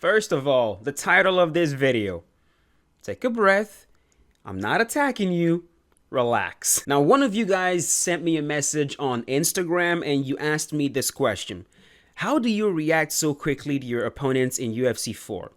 First of all, the title of this video. Take a breath. I'm not attacking you. Relax. Now, one of you guys sent me a message on Instagram and you asked me this question. How do you react so quickly to your opponents in UFC 4?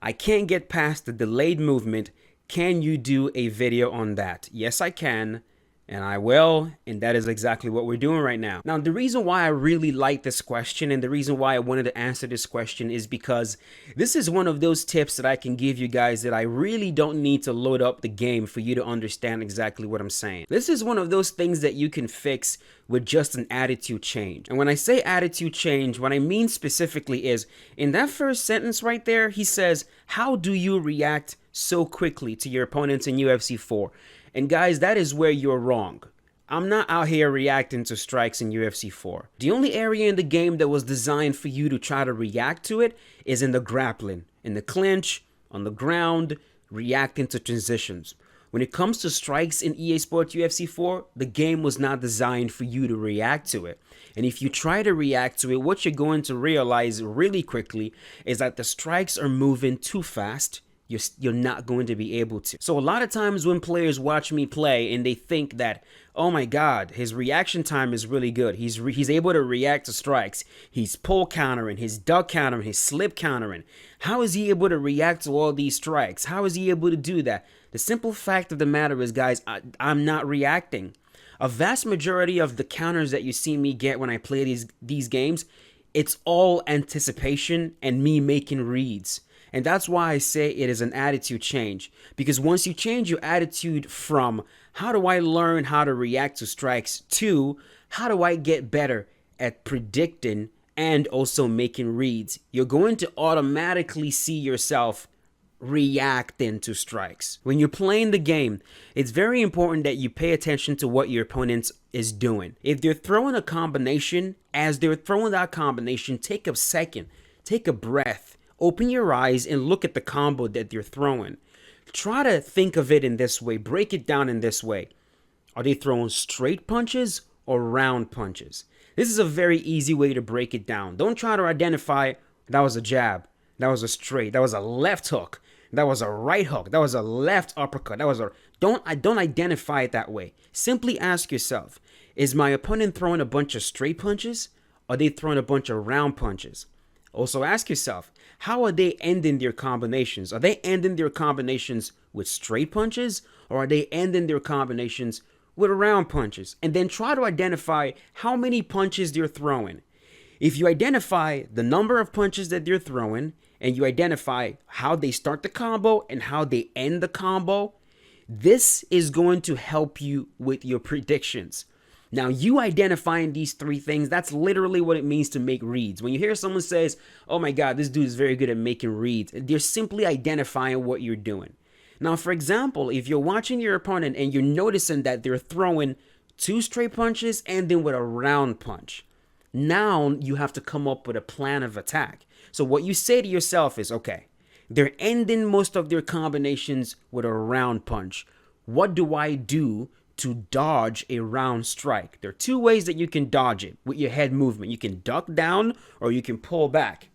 I can't get past the delayed movement. Can you do a video on that? Yes, I can. And I will, and that is exactly what we're doing right now. Now, the reason why I really like this question and the reason why I wanted to answer this question is because this is one of those tips that I can give you guys that I really don't need to load up the game for you to understand exactly what I'm saying. This is one of those things that you can fix with just an attitude change. And when I say attitude change, what I mean specifically is in that first sentence right there, he says, how do you react so quickly to your opponents in UFC 4? And guys, that is where you're wrong. I'm not out here reacting to strikes in UFC 4. The only area in the game that was designed for you to try to react to it is in the grappling, in the clinch, on the ground, reacting to transitions. When it comes to strikes in EA Sports UFC 4, the game was not designed for you to react to it. And if you try to react to it, what you're going to realize really quickly is that the strikes are moving too fast. You're not going to be able to. So a lot of times when players watch me play and they think that, oh my God, his reaction time is really good. He's able to react to strikes. He's pull countering, his duck countering, his slip countering. How is he able to react to all these strikes? How is he able to do that? The simple fact of the matter is, guys, I'm not reacting. A vast majority of the counters that you see me get when I play these games, it's all anticipation and me making reads. And that's why I say it is an attitude change. Because once you change your attitude from how do I learn how to react to strikes to how do I get better at predicting and also making reads, you're going to automatically see yourself reacting to strikes. When you're playing the game, it's very important that you pay attention to what your opponent is doing. If they're throwing a combination, as they're throwing that combination, take a second, take a breath. Open your eyes and look at the combo that they're throwing. Try to think of it in this way. Break it down in this way. Are they throwing straight punches or round punches? This is a very easy way to break it down. Don't try to identify that was a jab, that was a straight, that was a left hook, that was a right hook, that was a left uppercut, that was a... Don't identify it that way. Simply ask yourself, is my opponent throwing a bunch of straight punches? Or are they throwing a bunch of round punches? Also ask yourself, how are they ending their combinations? Are they ending their combinations with straight punches or are they ending their combinations with round punches? And then try to identify how many punches they're throwing. If you identify the number of punches that they're throwing and you identify how they start the combo and how they end the combo, this is going to help you with your predictions. Now, you identifying these three things, that's literally what it means to make reads. When you hear someone says, oh my God, this dude is very good at making reads, they're simply identifying what you're doing. Now, for example, if you're watching your opponent and you're noticing that they're throwing two straight punches and then with a round punch, now you have to come up with a plan of attack. So what you say to yourself is, okay, they're ending most of their combinations with a round punch. What do I do to dodge a round strike? There are two ways that you can dodge it with your head movement. You can duck down or you can pull back.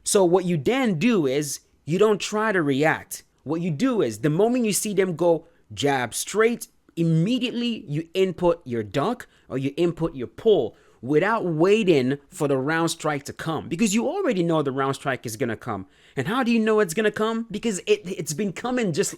So what you then do is you don't try to react. What you do is the moment you see them go jab straight, immediately you input your duck or you input your pull without waiting for the round strike to come, because you already know the round strike is going to come. And how do you know it's going to come? Because it's been coming. Just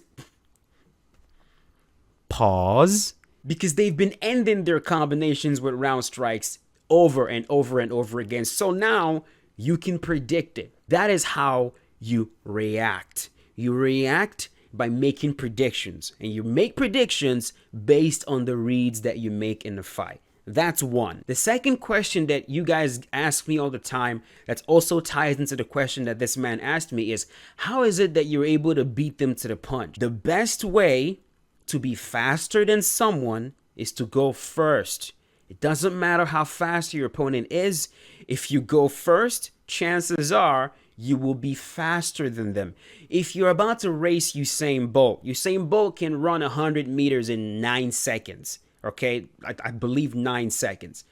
pause. Because they've been ending their combinations with round strikes over and over and over again. So now you can predict it. That is how you react. You react by making predictions. And you make predictions based on the reads that you make in the fight. That's one. The second question that you guys ask me all the time that also ties into the question that this man asked me is, how is it that you're able to beat them to the punch? The best way to be faster than someone is to go first. It doesn't matter how fast your opponent is. If you go first, chances are you will be faster than them. If you're about to race Usain Bolt can run 100 meters in 9 seconds. Okay, I believe 9 seconds.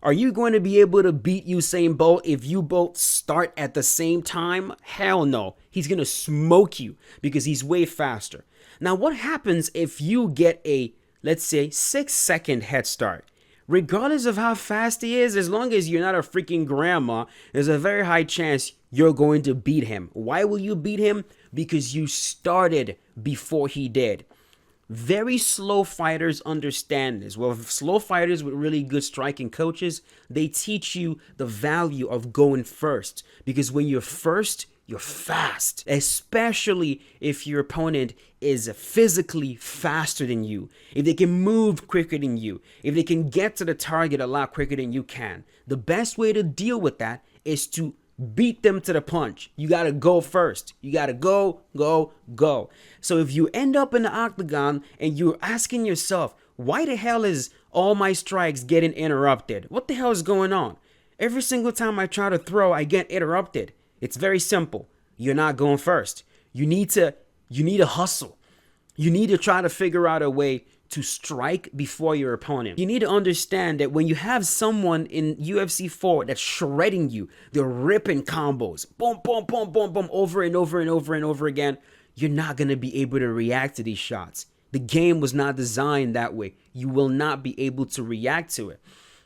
Are you going to be able to beat Usain Bolt if you both start at the same time? Hell no. He's going to smoke you because he's way faster. Now, what happens if you get a, let's say, 6-second head start? Regardless of how fast he is, as long as you're not a freaking grandma, there's a very high chance you're going to beat him. Why will you beat him? Because you started before he did. Very slow fighters understand this. Well, slow fighters with really good striking coaches, they teach you the value of going first. Because when you're first, you're fast, especially if your opponent is physically faster than you, if they can move quicker than you, if they can get to the target a lot quicker than you can. The best way to deal with that is to beat them to the punch. You got to go first. You got to go. So if you end up in the octagon and you're asking yourself, why the hell is all my strikes getting interrupted? What the hell is going on? Every single time I try to throw, I get interrupted. It's very simple. You're not going first. You need to hustle. You need to try to figure out a way to strike before your opponent. You need to understand that when you have someone in UFC 4 that's shredding you, they're ripping combos, boom, boom, boom, boom, boom, over and over and over and over again, you're not going to be able to react to these shots. The game was not designed that way. You will not be able to react to it.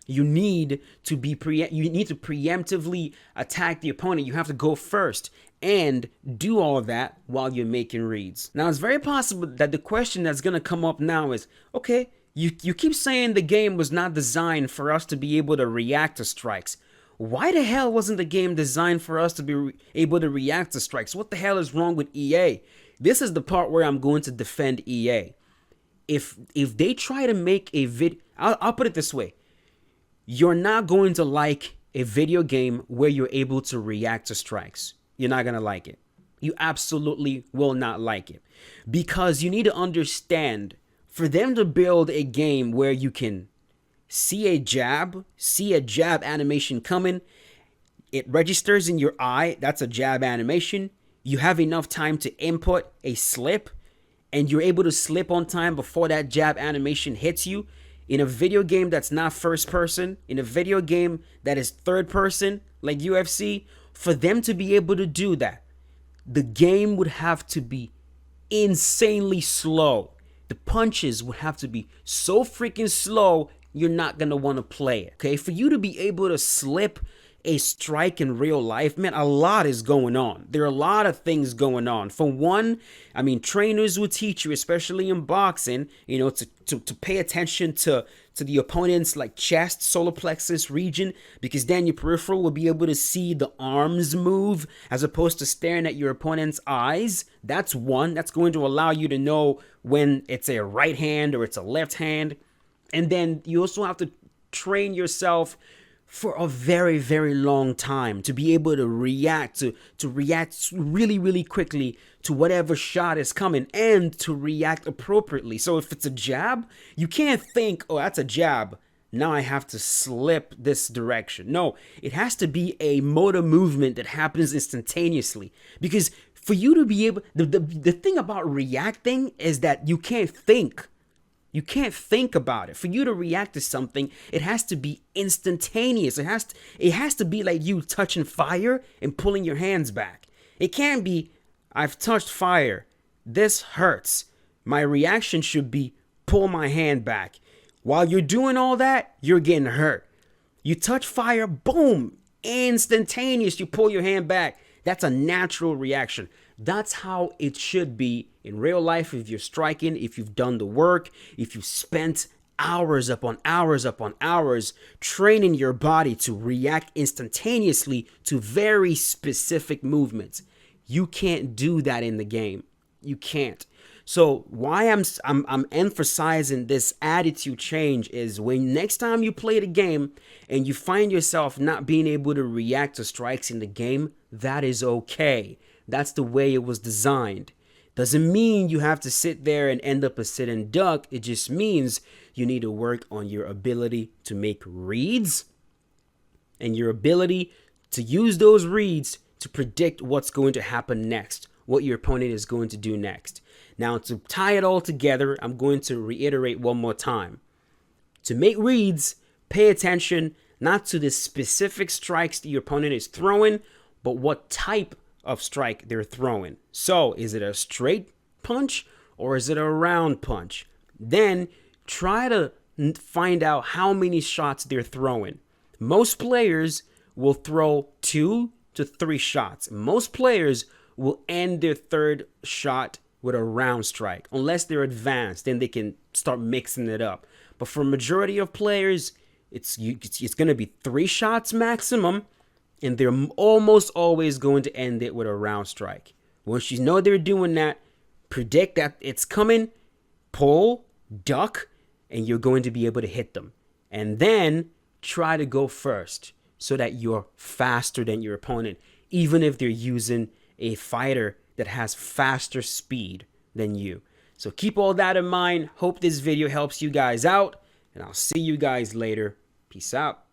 You need to preemptively attack the opponent. You have to go first and do all of that while you're making reads. Now, it's very possible that the question that's going to come up now is, okay, you keep saying the game was not designed for us to be able to react to strikes. Why the hell wasn't the game designed for us to be able to react to strikes? What the hell is wrong with EA? This is the part where I'm going to defend EA. If they try to make a I'll put it this way. You're not going to like a video game where you're able to react to strikes. You're not going to like it. You absolutely will not like it. Because you need to understand, for them to build a game where you can see a jab animation coming, it registers in your eye, that's a jab animation. You have enough time to input a slip, and you're able to slip on time before that jab animation hits you. In a video game that's not first person, in a video game that is third person, like UFC, for them to be able to do that, the game would have to be insanely slow. The punches would have to be so freaking slow, you're not going to want to play it. Okay, for you to be able to slip a strike in real life, man, a lot is going on. There are a lot of things going on. For one, I mean, trainers will teach you, especially in boxing, you know, to pay attention to the opponent's like chest, solar plexus region, because then your peripheral will be able to see the arms move as opposed to staring at your opponent's eyes. That's one. That's going to allow you to know when it's a right hand or it's a left hand. And then you also have to train yourself for a very, very long time to be able to react really, really quickly to whatever shot is coming and to react appropriately. So if it's a jab, you can't think, oh, that's a jab, now I have to slip this direction. No, it has to be a motor movement that happens instantaneously. Because for you to be able, the thing about reacting is that you can't think. You can't think about it. For you to react to something, it has to be instantaneous. It has to be like you touching fire and pulling your hands back. It can't be, I've touched fire. This hurts. My reaction should be pull my hand back. While you're doing all that, you're getting hurt. You touch fire, boom, instantaneous. You pull your hand back. That's a natural reaction. That's how it should be in real life. If you're striking, if you've done the work, if you've spent hours upon hours training your body to react instantaneously to very specific movements. You can't do that in the game. You can't. So why I'm emphasizing this attitude change is when next time you play the game and you find yourself not being able to react to strikes in the game, that is okay. That's the way it was designed. Doesn't mean you have to sit there and end up a sitting duck. It just means you need to work on your ability to make reads and your ability to use those reads to predict what's going to happen next, what your opponent is going to do next. Now, to tie it all together, I'm going to reiterate one more time. To make reads, pay attention not to the specific strikes that your opponent is throwing, but what type of strike they're throwing. So is it a straight punch or is it a round punch? Then try to find out how many shots they're throwing. Most players will throw 2 to 3 shots. Most players will end their third shot with a round strike. Unless they're advanced, then they can start mixing it up. But for majority of players, it's going to be 3 shots maximum, and they're almost always going to end it with a round strike. Once you know they're doing that, predict that it's coming, pull, duck, and you're going to be able to hit them. And then try to go first so that you're faster than your opponent, even if they're using a fighter that has faster speed than you. So keep all that in mind. Hope this video helps you guys out, and I'll see you guys later. Peace out.